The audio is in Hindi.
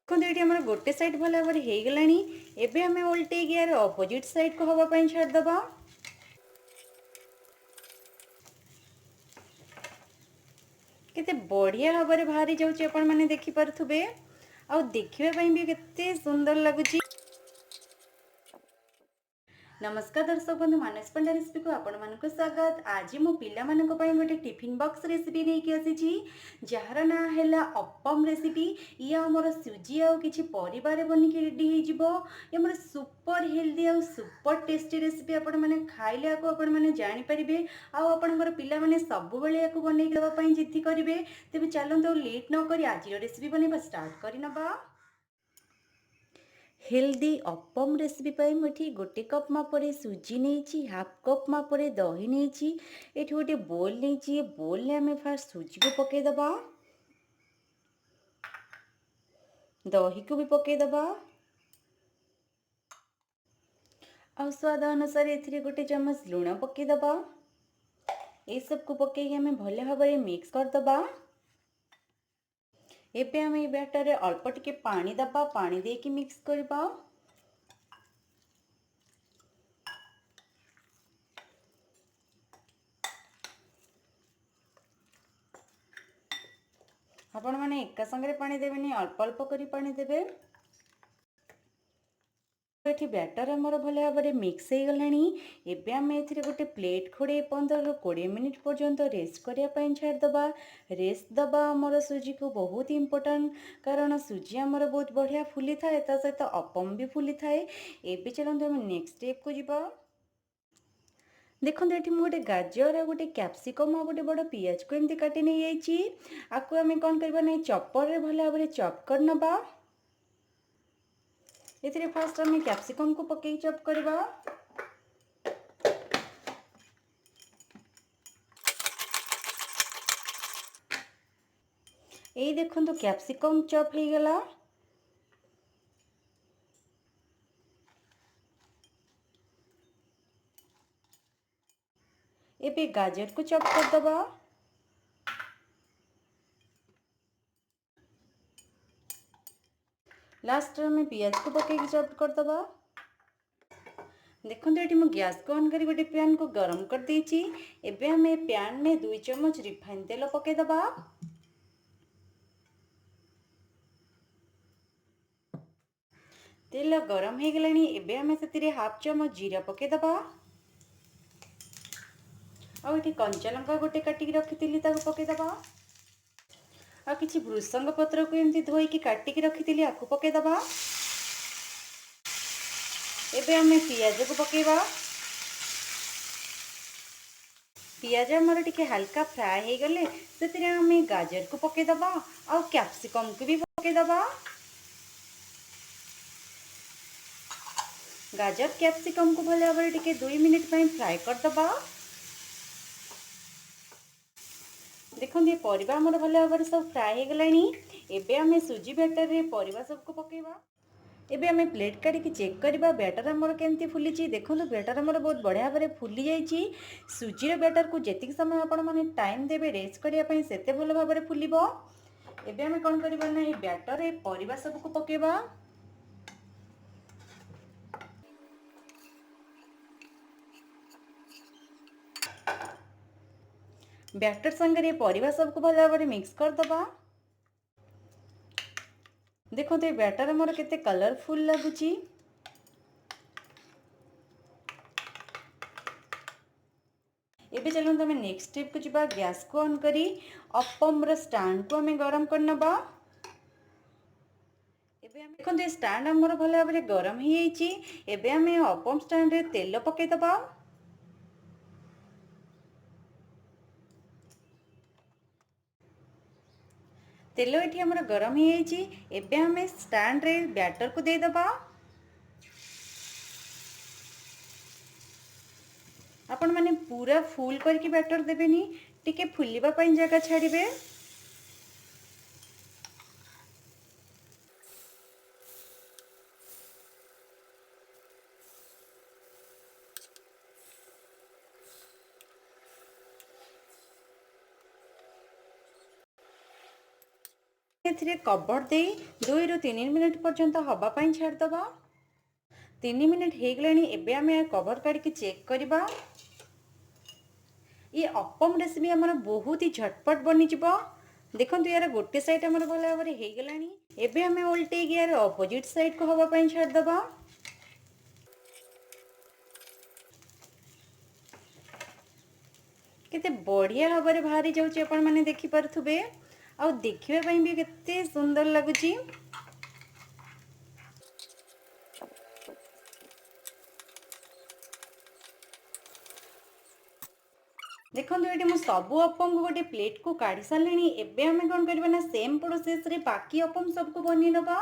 देखो ये आम गोटे साइड भल भाव हो गलानी। एबे आम उल्टे यार अपोजिट साइड को हवापाई छाड़दबा। केते बढ़िया भाव में बाहरी जाऊँच आपण मैंने देखिपे। आ देखा भी केते सुंदर लगुच। नमस्कार दर्शक बंधु, मानस पंडा रेसिपी को आपण मानक स्वागत। आज मो पिला मानक पई गोटे टिफिन बॉक्स रेसिपी लेके आसी जार ना है अप्पम रेसिपी। ये आमर सुजी आ किछि परिवार बनिक रेडी हो जिवो। ये हमर सुपर हेल्दी आ सुपर टेस्टी रेसिपी। आपण माने खाइले को आपण माने जानि परिबे आ आपणकर पिला माने सब बेले याको बनै देबा पई जिद्दी करिवे। तेबे चलंतो लेट न करी आज रेसिपी बनेबा स्टार्ट करि नबा। हेल्दी अप्पम रेसिपी पाई मुझे गोटे कप मापरे सुजी नहीं, हाफ कप मापरे दही नहीं। ये गोटे बोल नहीं, बोल ने आम फास्ट सुजी को पकईदबा, दही को भी पकईदबा। आ स्वाद अनुसार ए गोटे चम्मच लुण पकईदबा। ये सब को पकईकि आम भल भाव में मिक्स करदबा। एबे आम बैटर रे अल्प टिके पानी दबा, पानी देके मिक्स करबा। आपण माने एका संगे पानी देबेनी, अल्प अल्प करी पानी देबे। ये बैटर आमर भल भाव में मिक्स हो गलानी। एबे आम ए गोटे प्लेट खोड़े 15-20 मिनिट पर्यंत रेस्ट करने छाड़दबा। रेस्ट दबा आमर सुजी को बहुत इंपोर्टेंट, कारण सुजी आमर बहुत बढ़िया फुली थाए, ता सहित अप्पम भी फुली थाए। एबे चलते आम नेक्स्ट स्टेप को जीवा। देखो ये गोटे गाजर आ गोटे कैप्सिकम आ गोटे बड़ पियाज को एमती काटी नहीं जाइए। आपको आम कौन करबा नहीं, चॉपर रे भल भाव में चॉप कर नबा। ये फास्ट आम कैप्सिकम को पकई चॉप करबा। यही देखो कैप्सिकम चॉप हो गला। एबे गाजर को चॉप कर दबा। लास्ट में पियाज को पकई चॉप कर दबा। देखो ये गैस को ऑन कर गोटे पैन को गरम कर देछि। एबे हम पैन में 2 चम्मच रिफाइन तेल पकई दबा। तेल गरम हो गलानी। एबे हम से हाफ चम्मच जीरा पकई दबा। आ ये कंचा लंका गोटे काटिक रखी पकई दबा। आ किछि भृसंग पत्र को एमती धोईकी काटिक रखी आपको पकई दबा। एबे हम पियाज को पकेबा। पियाज आमर टिके हल्का फ्राए हो गले से आम गाजर को पकई दबा आ कैप्सिकम को भी पकई दबा। गाजर कैप्सिकम को भल भाव में टिके 2 मिनिट फ्राए कर दबा। देखो ये परिबा हमर भल भाव में सब फ्राए हो गलानी। एबे आम सुजी बैटर रे परिबा सब को पकेबा। एबे आम प्लेट काटिक चेक करबा बैटर आमर केमती फुली। देखो बैटर आमर बहुत बढ़िया भाव में फुली जाइए। सुजीर बैटर को जेतिक समय आपण माने टाइम देबे रेस्ट करने सेते भल भाव में फुलिबो। एबे आम कौन करबा ना, ये बैटर रे परिबा सब को पकेबा। बैटर संगे परिबा सब को भल भाव में मिक्स कर दबा। देखो ये बैटर आमर केते कलरफुल लगुची। एबे चलते आम नेक्स्ट स्टेप को जीवा। गैस को ऑन करी अप्पम स्टैंड को आम गरम कर नबा। देखो ये स्टैंड आमर भल भाव में गरम हो जाइए। एबे आम अप्पम स्टैंड रे तेल पकई दबा। तेल ये आमर गरम हो जाइए। एबे आम स्टैंड रे बैटर को दे दबा। आपण माने पूरा फुल करके बैटर देबेनी, टिके फुलिबा पई जगह छाड़िबे। एथिरे कवर दे 2 ରୁ 3 मिनिट पर्यंत हवा पाई छाड़दबा। 3 मिनिट हो गलानी एबे आमे कवर काढ़ी चेक करबा। ये अप्पम रेसिपी आमर बहुत ही झटपट बनीजिब। देखो यार गोटे साइड आमर भल भाव में हो गलानी। एबे आमे उल्टे यार अपोजिट साइड को हवा पाई छाड़दबा। केते बढ़िया भाव में बाहरी जाउची आपण माने देखि परथुबे। आ देखिबा पई भी केते सुंदर लागुची। देखो ये मुझे सबू अप्पम को गोटे प्लेट को काढ़ी सारे। एबे आमे कौन करबा ना सेम प्रोसेस रे बाकी अप्पम सबको बनी नबा।